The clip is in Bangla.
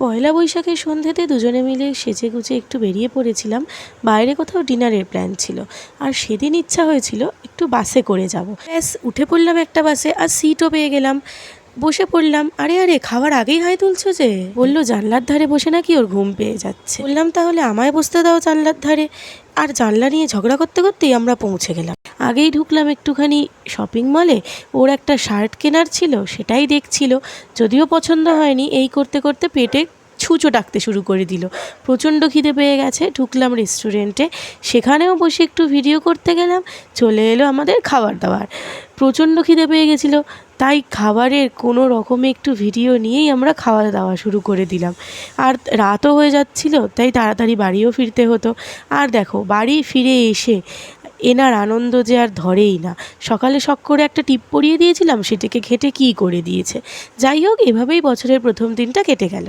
পয়লা বৈশাখের সন্ধ্যেতে দুজনে মিলে সেজেগুজে একটু বেরিয়ে পড়েছিলাম। বাইরে কোথাও ডিনারের প্ল্যান ছিল, আর সেদিন ইচ্ছা হয়েছিল একটু বাসে করে যাব। ব্যাস উঠে পড়লাম একটা বাসে, আর সিটও পেয়ে গেলাম। বসে পড়লাম। আরে আরে, খাওয়ার আগেই হাই তুলছো যে? বললো জানলার ধারে বসে নাকি ওর ঘুম পেয়ে যাচ্ছে। বললাম তাহলে আমায় বসতে দাও জানলার ধারে। আর জানলা নিয়ে ঝগড়া করতে করতেই আমরা পৌঁছে গেলাম। আগেই ঢুকলাম একটুখানি শপিং মলে। ওর একটা শার্ট কেনার ছিল, সেটাই দেখছিল। যদিও পছন্দ হয়নি, এই করতে করতে পেটে ছুঁচো ডাকতে শুরু করে দিল। প্রচণ্ড খিদে পেয়ে গেছে। ঢুকলাম রেস্টুরেন্টে, সেখানেও বসে একটু ভিডিও করতে গেলাম। চলে এলো আমাদের খাবার দাবার। প্রচণ্ড খিদে পেয়ে গেছিলো, তাই খাবারের কোনো রকমে একটু ভিডিও নিয়েই আমরা খাওয়া দাওয়া শুরু করে দিলাম। আর রাতও হয়ে যাচ্ছিল, তাই তাড়াতাড়ি বাড়িও ফিরতে হতো। আর দেখো, বাড়ি ফিরে এসে এনার আনন্দ যে আর ধরেই না। সকালে শখ করে একটা টিপ পরিয়ে দিয়েছিলাম, সেটাকে ঘেঁটে কী করে দিয়েছে। যাই হোক, এভাবেই বছরের প্রথম দিনটা কেটে গেল।